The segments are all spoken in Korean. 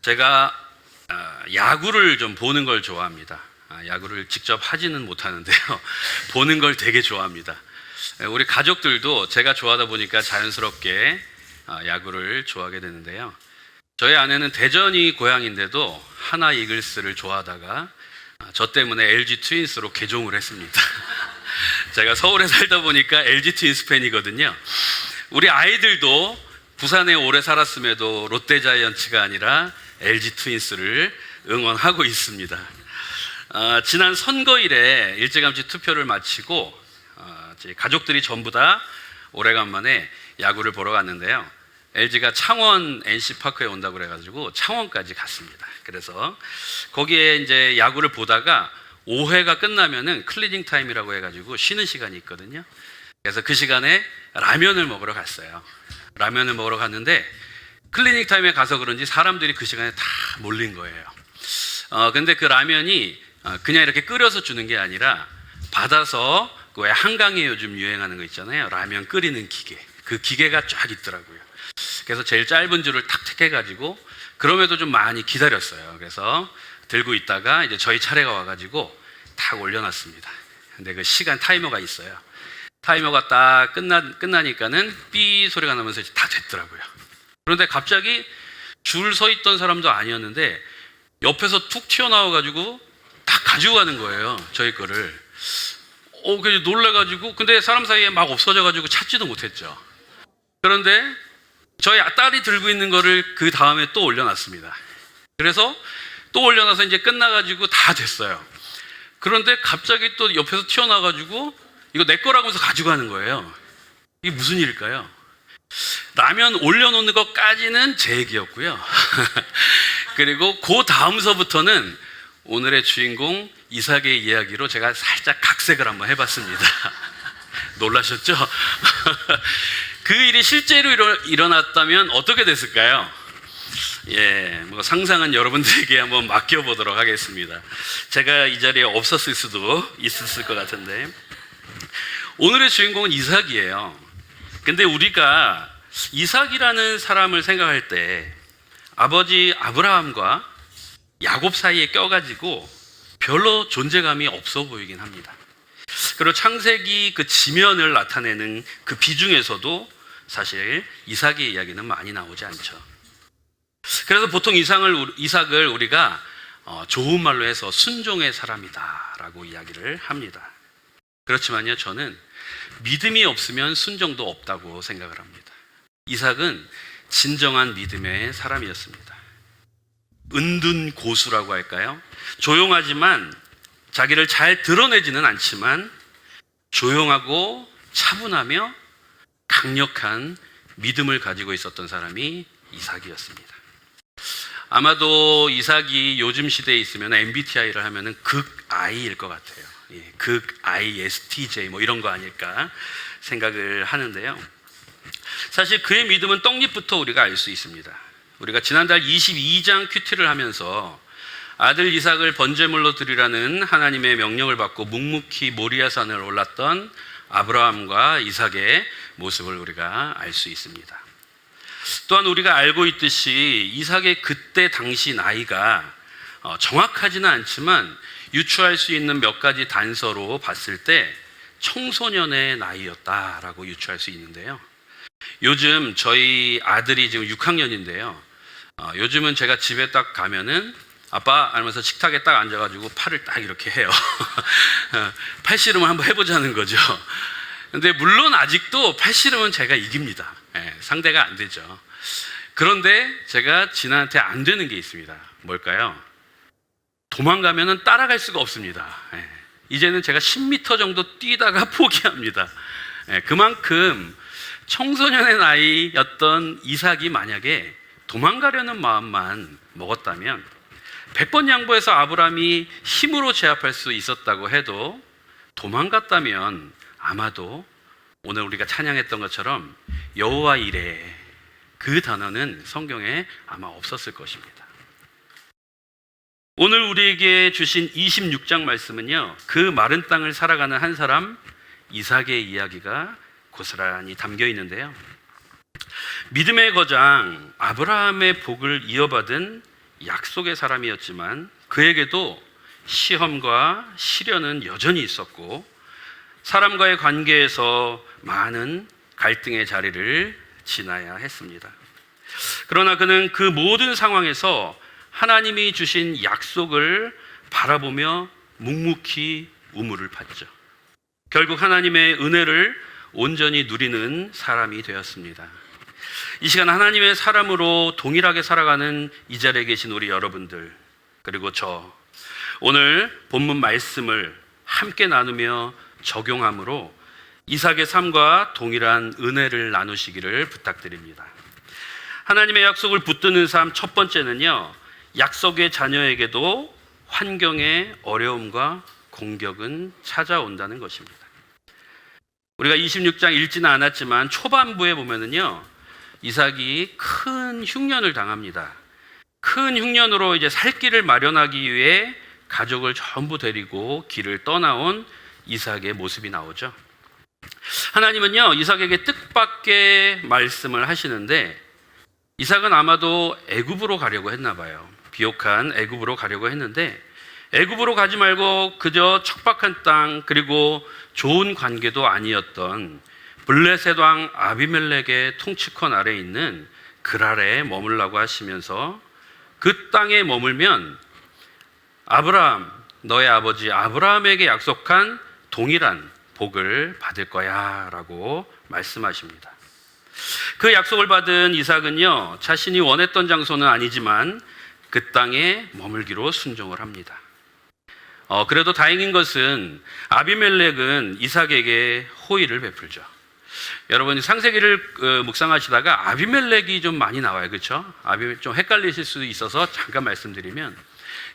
제가 야구를 좀 보는 걸 좋아합니다. 야구를 직접 하지는 못하는데요. 보는 걸 되게 좋아합니다. 우리 가족들도 제가 좋아하다 보니까 자연스럽게 야구를 좋아하게 되는데요. 저희 아내는 대전이 고향인데도 하나 이글스를 좋아하다가 저 때문에 LG 트윈스로 개종을 했습니다. 제가 서울에 살다 보니까 LG 트윈스 팬이거든요. 우리 아이들도 부산에 오래 살았음에도 롯데자이언츠가 아니라 LG 트윈스를 응원하고 있습니다. 지난 선거일에 일찌감치 투표를 마치고 가족들이 전부 다 오래간만에 야구를 보러 갔는데요. LG가 창원 NC파크에 온다고 그래가지고 창원까지 갔습니다. 그래서 거기에 이제 야구를 보다가 5회가 끝나면은 클리닝 타임이라고 해가지고 쉬는 시간이 있거든요. 그래서 그 시간에 라면을 먹으러 갔어요. 라면을 먹으러 갔는데 클리닝 타임에 가서 그런지 사람들이 그 시간에 다 몰린 거예요. 근데 그 라면이 그냥 이렇게 끓여서 주는 게 아니라 받아서 왜 한강에 요즘 유행하는 거 있잖아요. 라면 끓이는 기계. 그 기계가 쫙 있더라고요. 그래서 제일 짧은 줄을 탁 택해가지고 그럼에도 좀 많이 기다렸어요. 그래서 들고 있다가 이제 저희 차례가 와가지고 탁 올려놨습니다. 근데 그 시간 타이머가 있어요. 타이머가 딱 끝나니까는 삐 소리가 나면서 이제 다 됐더라고요. 그런데 갑자기 줄 서 있던 사람도 아니었는데 옆에서 툭 튀어나와가지고 다 가지고 가는 거예요. 저희 거를. 그래서 놀라가지고 근데 사람 사이에 막 없어져가지고 찾지도 못했죠. 그런데 저희 딸이 들고 있는 거를 그 다음에 또 올려놨습니다. 그래서 또 올려놔서 이제 끝나가지고 다 됐어요. 그런데 갑자기 또 옆에서 튀어나와가지고 이거 내 거라고 해서 가지고 가는 거예요. 이게 무슨 일일까요? 라면 올려놓는 것까지는 제 얘기였고요. 그리고 그 다음서부터는 오늘의 주인공 이삭의 이야기로 제가 살짝 각색을 한번 해봤습니다. 놀라셨죠? 그 일이 실제로 일어났다면 어떻게 됐을까요? 상상은 여러분들에게 한번 맡겨보도록 하겠습니다. 제가 이 자리에 없었을 수도 있었을 것 같은데 오늘의 주인공은 이삭이에요. 근데 우리가 이삭이라는 사람을 생각할 때 아버지 아브라함과 야곱 사이에 껴가지고 별로 존재감이 없어 보이긴 합니다. 그리고 창세기 그 지면을 나타내는 그 비중에서도 사실 이삭의 이야기는 많이 나오지 않죠. 그래서 보통 이삭을 우리가 좋은 말로 해서 순종의 사람이다 라고 이야기를 합니다. 그렇지만요, 저는 믿음이 없으면 순종도 없다고 생각을 합니다. 이삭은 진정한 믿음의 사람이었습니다. 은둔 고수라고 할까요? 조용하지만 자기를 잘 드러내지는 않지만 조용하고 차분하며 강력한 믿음을 가지고 있었던 사람이 이삭이었습니다. 아마도 이삭이 요즘 시대에 있으면 MBTI를 하면은 극I일 것 같아요. 극 ISTJ 이런 거 아닐까 생각을 하는데요. 사실 그의 믿음은 떡잎부터 우리가 알 수 있습니다. 우리가 지난달 22장 큐티를 하면서 아들 이삭을 번제물로 드리라는 하나님의 명령을 받고 묵묵히 모리아산을 올랐던 아브라함과 이삭의 모습을 우리가 알 수 있습니다. 또한 우리가 알고 있듯이 이삭의 그때 당시 나이가 정확하지는 않지만 유추할 수 있는 몇 가지 단서로 봤을 때 청소년의 나이였다라고 유추할 수 있는데요. 요즘 저희 아들이 지금 6학년인데요. 요즘은 제가 집에 딱 가면은 아빠 하면서 식탁에 딱 앉아가지고 팔을 딱 이렇게 해요. 팔씨름을 한번 해보자는 거죠. 근데 물론 아직도 팔씨름은 제가 이깁니다. 상대가 안 되죠. 그런데 제가 진아한테 안 되는 게 있습니다. 뭘까요? 도망가면은 따라갈 수가 없습니다. 이제는 제가 10m 정도 뛰다가 포기합니다. 그만큼 청소년의 나이였던 이삭이 만약에 도망가려는 마음만 먹었다면 100번 양보해서 아브라함이 힘으로 제압할 수 있었다고 해도 도망갔다면 아마도 오늘 우리가 찬양했던 것처럼 여호와 이레 그 단어는 성경에 아마 없었을 것입니다. 오늘 우리에게 주신 26장 말씀은요, 그 마른 땅을 살아가는 한 사람 이삭의 이야기가 고스란히 담겨 있는데요. 믿음의 거장 아브라함의 복을 이어받은 약속의 사람이었지만 그에게도 시험과 시련은 여전히 있었고 사람과의 관계에서 많은 갈등의 자리를 지나야 했습니다. 그러나 그는 그 모든 상황에서 하나님이 주신 약속을 바라보며 묵묵히 우물을 팠죠. 결국 하나님의 은혜를 온전히 누리는 사람이 되었습니다. 이 시간 하나님의 사람으로 동일하게 살아가는 이 자리에 계신 우리 여러분들, 그리고 저, 오늘 본문 말씀을 함께 나누며 적용함으로 이삭의 삶과 동일한 은혜를 나누시기를 부탁드립니다. 하나님의 약속을 붙드는 삶 첫 번째는요, 약속의 자녀에게도 환경의 어려움과 공격은 찾아온다는 것입니다. 우리가 26장 읽지는 않았지만 초반부에 보면은요, 이삭이 큰 흉년을 당합니다. 큰 흉년으로 이제 살 길을 마련하기 위해 가족을 전부 데리고 길을 떠나온 이삭의 모습이 나오죠. 하나님은요, 이삭에게 뜻밖의 말씀을 하시는데 이삭은 아마도 애굽으로 가려고 했나 봐요. 비옥한 애굽으로 가려고 했는데 애굽으로 가지 말고 그저 척박한 땅, 그리고 좋은 관계도 아니었던 블레셋 왕 아비멜렉의 통치권 아래 있는 그랄에 머물라고 하시면서 그 땅에 머물면 아브라함, 너의 아버지 아브라함에게 약속한 동일한 복을 받을 거야 라고 말씀하십니다. 그 약속을 받은 이삭은요, 자신이 원했던 장소는 아니지만 그 땅에 머물기로 순종을 합니다. 그래도 다행인 것은 아비멜렉은 이삭에게 호의를 베풀죠. 여러분 창세기를 묵상하시다가 아비멜렉이 좀 많이 나와요, 그렇죠? 좀 헷갈리실 수도 있어서 잠깐 말씀드리면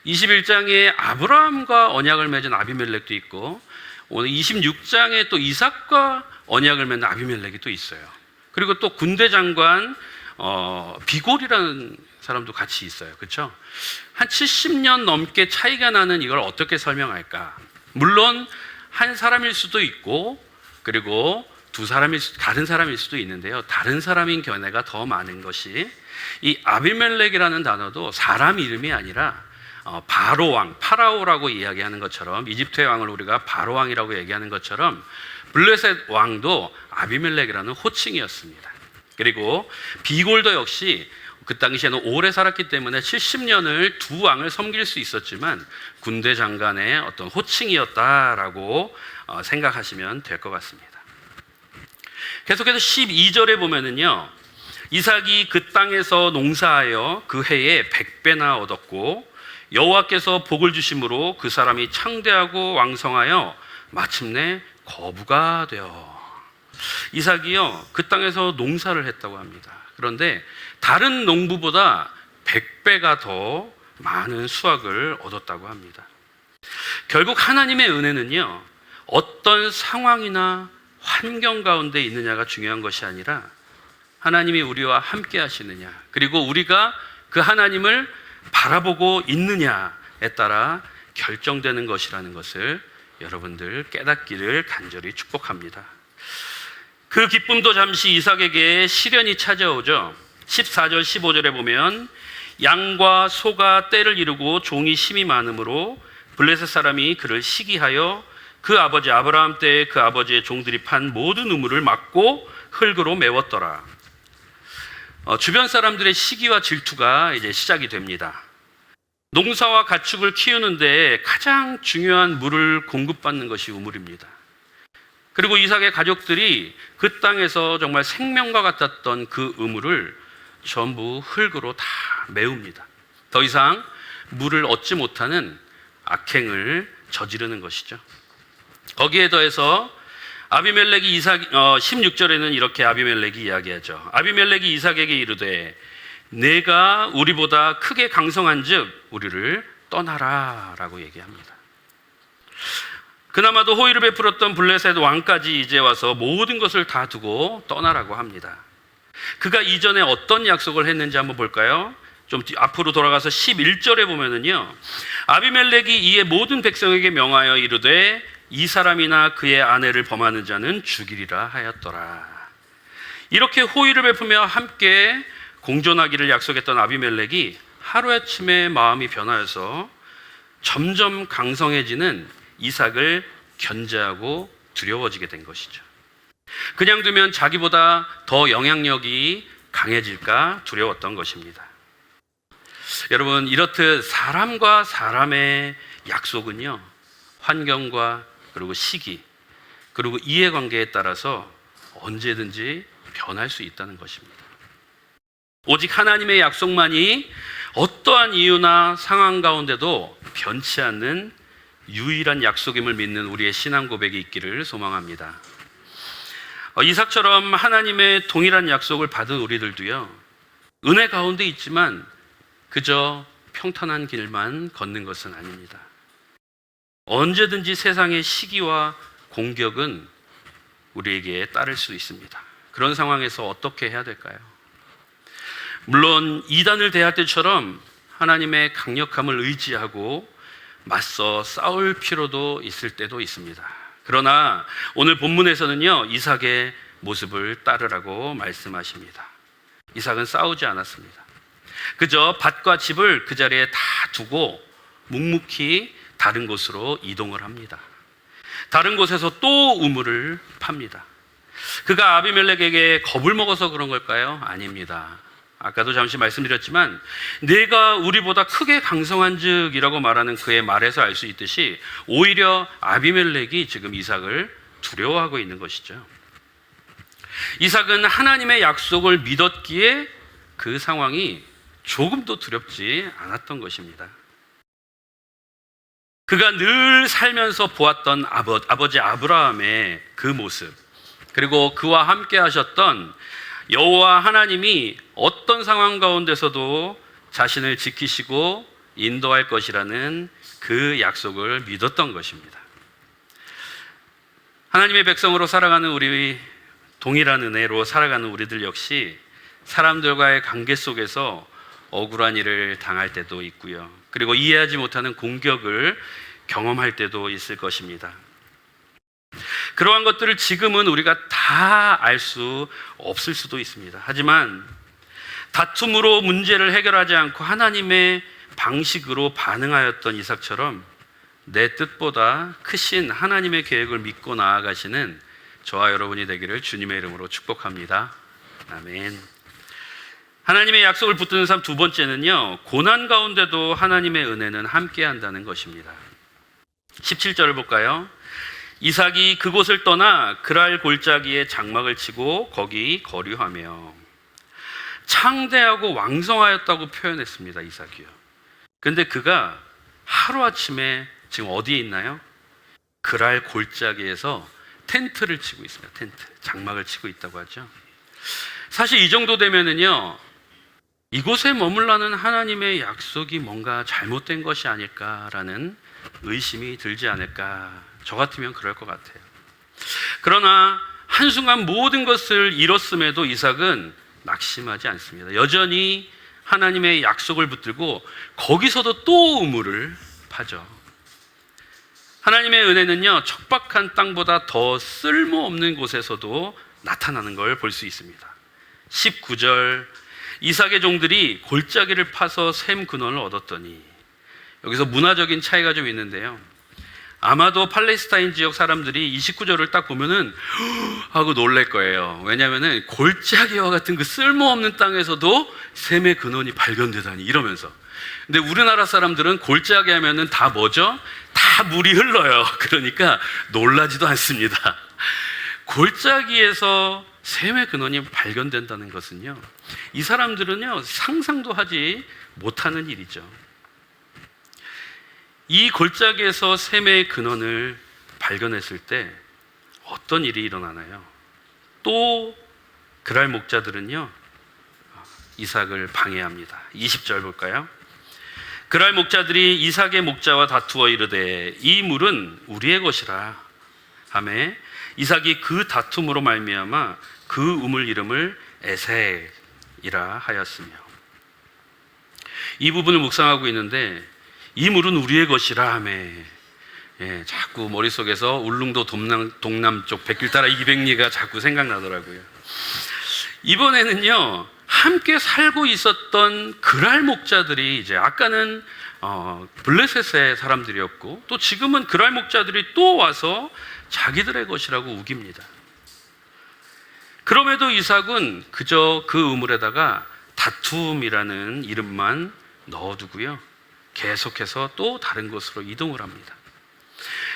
21장에 아브라함과 언약을 맺은 아비멜렉도 있고 오늘 26장에 또 이삭과 언약을 맺은 아비멜렉이 또 있어요. 그리고 또 군대 장관 비골이라는 사람도 같이 있어요, 그렇죠? 한 70년 넘게 차이가 나는 이걸 어떻게 설명할까? 물론 한 사람일 수도 있고 그리고 다른 사람일 수도 있는데요, 다른 사람인 견해가 더 많은 것이 이 아비멜렉이라는 단어도 사람 이름이 아니라 바로 왕, 파라오라고 이야기하는 것처럼, 이집트의 왕을 우리가 바로 왕이라고 얘기하는 것처럼 블레셋 왕도 아비멜렉이라는 호칭이었습니다. 그리고 비골도 역시 그 당시에는 오래 살았기 때문에 70년을 두 왕을 섬길 수 있었지만 군대 장관의 어떤 호칭이었다라고 생각하시면 될 것 같습니다. 계속해서 12절에 보면은요, 이삭이 그 땅에서 농사하여 그 해에 100배나 얻었고 여호와께서 복을 주심으로 그 사람이 창대하고 왕성하여 마침내 거부가 되어. 이삭이요, 그 땅에서 농사를 했다고 합니다. 그런데 다른 농부보다 100배가 더 많은 수확을 얻었다고 합니다. 결국 하나님의 은혜는요, 어떤 상황이나 환경 가운데 있느냐가 중요한 것이 아니라 하나님이 우리와 함께 하시느냐, 그리고 우리가 그 하나님을 바라보고 있느냐에 따라 결정되는 것이라는 것을 여러분들 깨닫기를 간절히 축복합니다. 그 기쁨도 잠시 이삭에게 시련이 찾아오죠. 14절 15절에 보면 양과 소가 떼를 이루고 종이 심이 많으므로 블레셋 사람이 그를 시기하여 그 아버지 아브라함 때에 그 아버지의 종들이 판 모든 우물을 막고 흙으로 메웠더라. 주변 사람들의 시기와 질투가 이제 시작이 됩니다. 농사와 가축을 키우는데 가장 중요한 물을 공급받는 것이 우물입니다. 그리고 이삭의 가족들이 그 땅에서 정말 생명과 같았던 그 우물을 전부 흙으로 다 메웁니다. 더 이상 물을 얻지 못하는 악행을 저지르는 것이죠. 거기에 더해서 아비멜렉이 16절에는 이렇게 아비멜렉이 이야기하죠. 아비멜렉이 이삭에게 이르되 내가 우리보다 크게 강성한즉 우리를 떠나라 라고 얘기합니다. 그나마도 호의를 베풀었던 블레셋 왕까지 이제 와서 모든 것을 다 두고 떠나라고 합니다. 그가 이전에 어떤 약속을 했는지 한번 볼까요? 좀 앞으로 돌아가서 11절에 보면은요, 아비멜렉이 이에 모든 백성에게 명하여 이르되 이 사람이나 그의 아내를 범하는 자는 죽이리라 하였더라. 이렇게 호의를 베푸며 함께 공존하기를 약속했던 아비멜렉이 하루아침에 마음이 변하여서 점점 강성해지는 이삭을 견제하고 두려워지게 된 것이죠. 그냥 두면 자기보다 더 영향력이 강해질까 두려웠던 것입니다. 여러분, 이렇듯 사람과 사람의 약속은요, 환경과 그리고 시기 그리고 이해관계에 따라서 언제든지 변할 수 있다는 것입니다. 오직 하나님의 약속만이 어떠한 이유나 상황 가운데도 변치 않는 유일한 약속임을 믿는 우리의 신앙 고백이 있기를 소망합니다. 이삭처럼 하나님의 동일한 약속을 받은 우리들도요, 은혜 가운데 있지만 그저 평탄한 길만 걷는 것은 아닙니다. 언제든지 세상의 시기와 공격은 우리에게 따를 수 있습니다. 그런 상황에서 어떻게 해야 될까요? 물론 이단을 대할 때처럼 하나님의 강력함을 의지하고 맞서 싸울 필요도 있을 때도 있습니다. 그러나 오늘 본문에서는요, 이삭의 모습을 따르라고 말씀하십니다. 이삭은 싸우지 않았습니다. 그저 밭과 집을 그 자리에 다 두고 묵묵히 다른 곳으로 이동을 합니다. 다른 곳에서 또 우물을 팝니다. 그가 아비멜렉에게 겁을 먹어서 그런 걸까요? 아닙니다. 아까도 잠시 말씀드렸지만 내가 우리보다 크게 강성한 즉이라고 말하는 그의 말에서 알 수 있듯이 오히려 아비멜렉이 지금 이삭을 두려워하고 있는 것이죠. 이삭은 하나님의 약속을 믿었기에 그 상황이 조금도 두렵지 않았던 것입니다. 그가 늘 살면서 보았던 아버지 아브라함의 그 모습, 그리고 그와 함께 하셨던 여호와 하나님이 어떤 상황 가운데서도 자신을 지키시고 인도할 것이라는 그 약속을 믿었던 것입니다. 하나님의 백성으로 살아가는 우리, 동일한 은혜로 살아가는 우리들 역시 사람들과의 관계 속에서 억울한 일을 당할 때도 있고요, 그리고 이해하지 못하는 공격을 경험할 때도 있을 것입니다. 그러한 것들을 지금은 우리가 다 알 수 없을 수도 있습니다. 하지만 다툼으로 문제를 해결하지 않고 하나님의 방식으로 반응하였던 이삭처럼 내 뜻보다 크신 하나님의 계획을 믿고 나아가시는 저와 여러분이 되기를 주님의 이름으로 축복합니다. 아멘. 하나님의 약속을 붙드는 삶 두 번째는요, 고난 가운데도 하나님의 은혜는 함께 한다는 것입니다. 17절을 볼까요? 이삭이 그곳을 떠나 그랄 골짜기에 장막을 치고 거기 거류하며. 창대하고 왕성하였다고 표현했습니다, 이삭이요. 근데 그가 하루아침에 지금 어디에 있나요? 그랄 골짜기에서 텐트를 치고 있습니다. 텐트, 장막을 치고 있다고 하죠. 사실 이 정도 되면은요, 이곳에 머물라는 하나님의 약속이 뭔가 잘못된 것이 아닐까라는 의심이 들지 않을까. 저 같으면 그럴 것 같아요. 그러나 한순간 모든 것을 잃었음에도 이삭은 낙심하지 않습니다. 여전히 하나님의 약속을 붙들고 거기서도 또 우물을 파죠. 하나님의 은혜는요, 척박한 땅보다 더 쓸모없는 곳에서도 나타나는 걸 볼 수 있습니다. 19절, 이삭의 종들이 골짜기를 파서 샘 근원을 얻었더니. 여기서 문화적인 차이가 좀 있는데요, 아마도 팔레스타인 지역 사람들이 29절을 딱 보면은 하고 놀랄 거예요. 왜냐하면은 골짜기와 같은 그 쓸모없는 땅에서도 샘의 근원이 발견되다니, 이러면서. 근데 우리나라 사람들은 골짜기 하면은 다 뭐죠? 다 물이 흘러요. 그러니까 놀라지도 않습니다. 골짜기에서 샘의 근원이 발견된다는 것은요, 이 사람들은요, 상상도 하지 못하는 일이죠. 이 골짜기에서 샘의 근원을 발견했을 때 어떤 일이 일어나나요? 또 그랄 목자들은요, 이삭을 방해합니다. 20절 볼까요? 그랄 목자들이 이삭의 목자와 다투어 이르되 이 물은 우리의 것이라 하매 이삭이 그 다툼으로 말미암아 그 우물 이름을 에색이라 하였으며. 이 부분을 묵상하고 있는데 이 물은 우리의 것이라 하매, 자꾸 머릿속에서 울릉도 동남쪽 백길 따라 200리가 자꾸 생각나더라고요. 이번에는요, 함께 살고 있었던 그랄 목자들이 이제 아까는 블레셋의 사람들이었고 또 지금은 그랄 목자들이 또 와서 자기들의 것이라고 우깁니다. 그럼에도 이삭은 그저 그 우물에다가 다툼이라는 이름만 넣어두고요, 계속해서 또 다른 곳으로 이동을 합니다.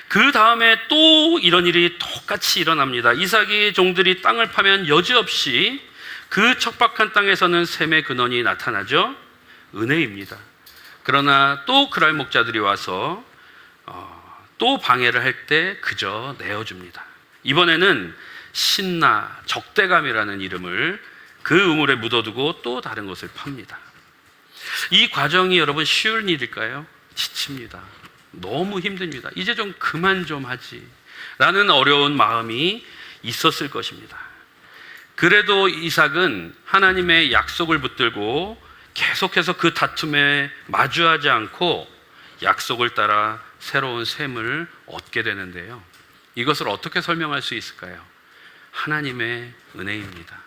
그 다음에 또 이런 일이 똑같이 일어납니다. 이삭의 종들이 땅을 파면 여지없이 그 척박한 땅에서는 샘의 근원이 나타나죠. 은혜입니다. 그러나 또 그랄 목자들이 와서 또 방해를 할 때 그저 내어줍니다. 이번에는 신나, 적대감이라는 이름을 그 우물에 묻어두고 또 다른 곳을 팝니다. 이 과정이 여러분 쉬운 일일까요? 지칩니다. 너무 힘듭니다. 이제 좀 그만 좀 하지 라는 어려운 마음이 있었을 것입니다. 그래도 이삭은 하나님의 약속을 붙들고 계속해서 그 다툼에 마주하지 않고 약속을 따라 새로운 샘을 얻게 되는데요, 이것을 어떻게 설명할 수 있을까요? 하나님의 은혜입니다.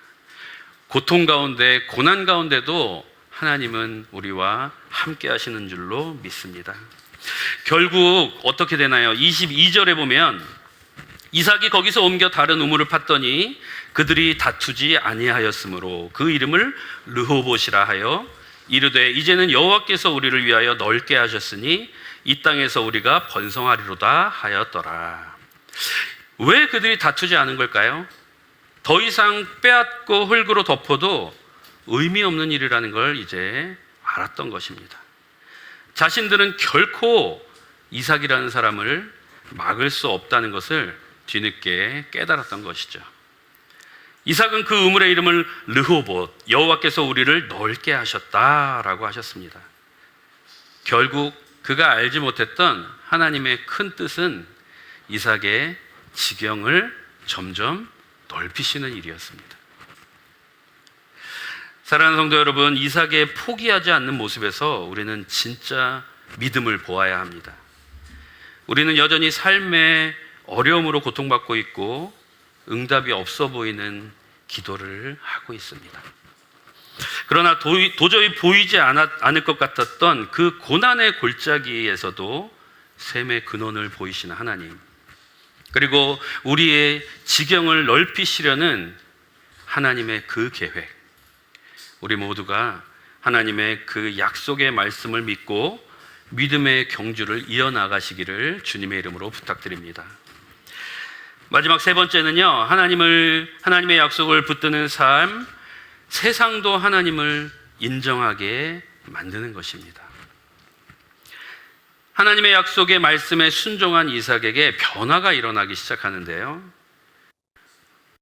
고통 가운데, 고난 가운데도 하나님은 우리와 함께 하시는 줄로 믿습니다. 결국 어떻게 되나요? 22절에 보면 이삭이 거기서 옮겨 다른 우물을 팠더니 그들이 다투지 아니하였으므로 그 이름을 르호봇이라 하여 이르되 이제는 여호와께서 우리를 위하여 넓게 하셨으니 이 땅에서 우리가 번성하리로다 하였더라. 왜 그들이 다투지 않은 걸까요? 더 이상 빼앗고 흙으로 덮어도 의미 없는 일이라는 걸 이제 알았던 것입니다. 자신들은 결코 이삭이라는 사람을 막을 수 없다는 것을 뒤늦게 깨달았던 것이죠. 이삭은 그 우물의 이름을 르호봇, 여호와께서 우리를 넓게 하셨다라고 하셨습니다. 결국 그가 알지 못했던 하나님의 큰 뜻은 이삭의 지경을 점점 넓히시는 일이었습니다. 사랑하는 성도 여러분, 이삭의 포기하지 않는 모습에서 우리는 진짜 믿음을 보아야 합니다. 우리는 여전히 삶의 어려움으로 고통받고 있고 응답이 없어 보이는 기도를 하고 있습니다. 그러나 도저히 보이지 않을 것 같았던 그 고난의 골짜기에서도 샘의 근원을 보이시는 하나님, 그리고 우리의 지경을 넓히시려는 하나님의 그 계획, 우리 모두가 하나님의 그 약속의 말씀을 믿고 믿음의 경주를 이어나가시기를 주님의 이름으로 부탁드립니다. 마지막 세 번째는요, 하나님의 약속을 붙드는 삶, 세상도 하나님을 인정하게 만드는 것입니다. 하나님의 약속의 말씀에 순종한 이삭에게 변화가 일어나기 시작하는데요,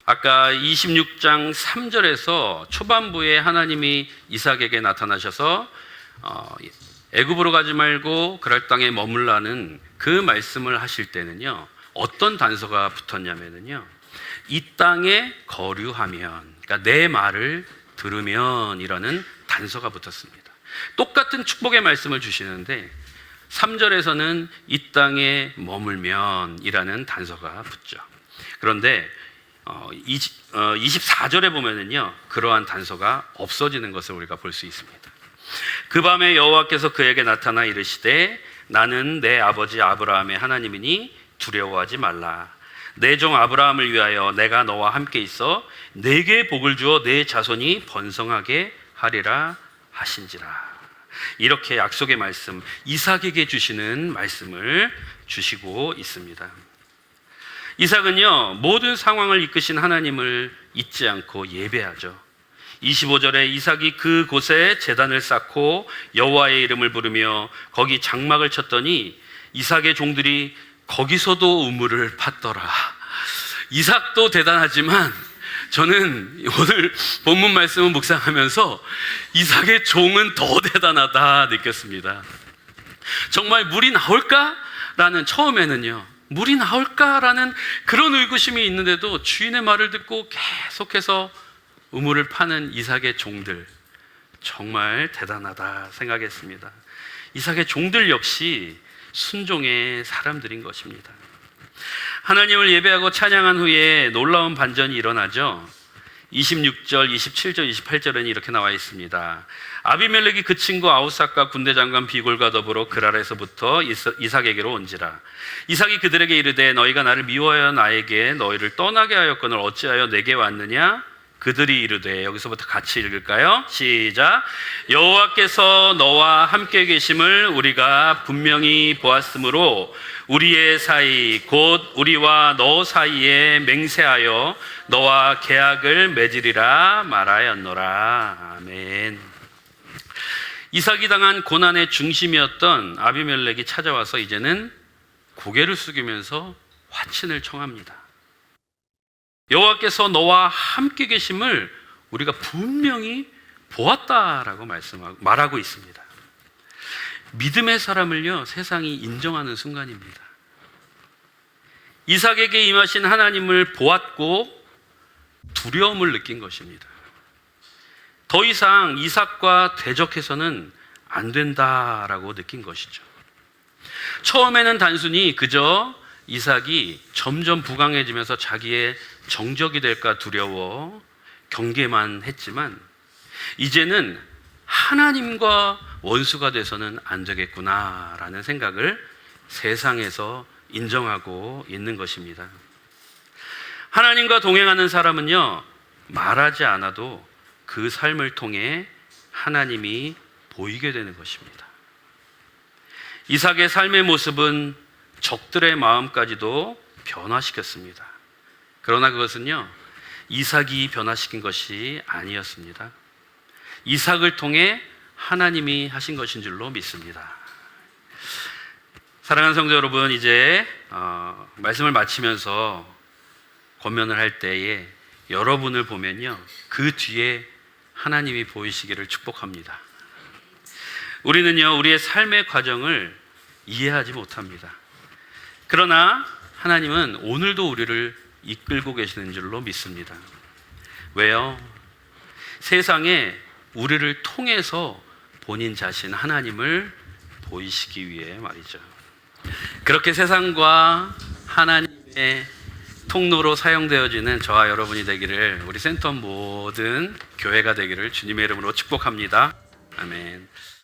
아까 26장 3절에서 초반부에 하나님이 이삭에게 나타나셔서 애굽으로 가지 말고 그랄 땅에 머물라는 그 말씀을 하실 때는요, 어떤 단서가 붙었냐면요, 이 땅에 거류하면, 그러니까 내 말을 들으면 이라는 단서가 붙었습니다. 똑같은 축복의 말씀을 주시는데 3절에서는 이 땅에 머물면 이라는 단서가 붙죠. 그런데 24절에 보면은요, 그러한 단서가 없어지는 것을 우리가 볼 수 있습니다. 그 밤에 여호와께서 그에게 나타나 이르시되 나는 내 아버지 아브라함의 하나님이니 두려워하지 말라. 내 종 아브라함을 위하여 내가 너와 함께 있어 내게 복을 주어 내 자손이 번성하게 하리라 하신지라. 이렇게 약속의 말씀, 이삭에게 주시는 말씀을 주시고 있습니다. 이삭은요, 모든 상황을 이끄신 하나님을 잊지 않고 예배하죠. 25절에 이삭이 그곳에 제단을 쌓고 여호와의 이름을 부르며 거기 장막을 쳤더니 이삭의 종들이 거기서도 우물을 팠더라. 이삭도 대단하지만 저는 오늘 본문 말씀을 묵상하면서 이삭의 종은 더 대단하다 느꼈습니다. 정말 물이 나올까라는, 처음에는요, 물이 나올까라는 그런 의구심이 있는데도 주인의 말을 듣고 계속해서 우물을 파는 이삭의 종들, 정말 대단하다 생각했습니다. 이삭의 종들 역시 순종의 사람들인 것입니다. 하나님을 예배하고 찬양한 후에 놀라운 반전이 일어나죠. 26절, 27절, 28절에는 이렇게 나와 있습니다. 아비멜렉이 그 친구 아우삭과 군대 장관 비골과 더불어 그랄에서부터 이삭에게로 온지라. 이삭이 그들에게 이르되 너희가 나를 미워하여 나에게 너희를 떠나게 하였거늘 어찌하여 내게 왔느냐? 그들이 이르되, 여기서부터 같이 읽을까요? 시작. 여호와께서 너와 함께 계심을 우리가 분명히 보았으므로 우리의 사이 곧 우리와 너 사이에 맹세하여 너와 계약을 맺으리라 말하였노라. 아멘. 이삭이 당한 고난의 중심이었던 아비멜렉이 찾아와서 이제는 고개를 숙이면서 화친을 청합니다. 여호와께서 너와 함께 계심을 우리가 분명히 보았다라고 말하고 있습니다. 믿음의 사람을요, 세상이 인정하는 순간입니다. 이삭에게 임하신 하나님을 보았고 두려움을 느낀 것입니다. 더 이상 이삭과 대적해서는 안 된다라고 느낀 것이죠. 처음에는 단순히 그저 이삭이 점점 부강해지면서 자기의 정적이 될까 두려워 경계만 했지만, 이제는 하나님과 원수가 돼서는 안 되겠구나라는 생각을 세상에서 인정하고 있는 것입니다. 하나님과 동행하는 사람은요, 말하지 않아도 그 삶을 통해 하나님이 보이게 되는 것입니다. 이삭의 삶의 모습은 적들의 마음까지도 변화시켰습니다. 그러나 그것은요, 이삭이 변화시킨 것이 아니었습니다. 이삭을 통해 하나님이 하신 것인 줄로 믿습니다. 사랑하는 성도 여러분, 이제 말씀을 마치면서 권면을 할 때에 여러분을 보면요, 그 뒤에 하나님이 보이시기를 축복합니다. 우리는요, 우리의 삶의 과정을 이해하지 못합니다. 그러나 하나님은 오늘도 우리를 이끌고 계시는 줄로 믿습니다. 왜요? 세상에 우리를 통해서 본인 자신 하나님을 보이시기 위해 말이죠. 그렇게 세상과 하나님의 통로로 사용되어지는 저와 여러분이 되기를, 우리 센터 모든 교회가 되기를 주님의 이름으로 축복합니다. 아멘.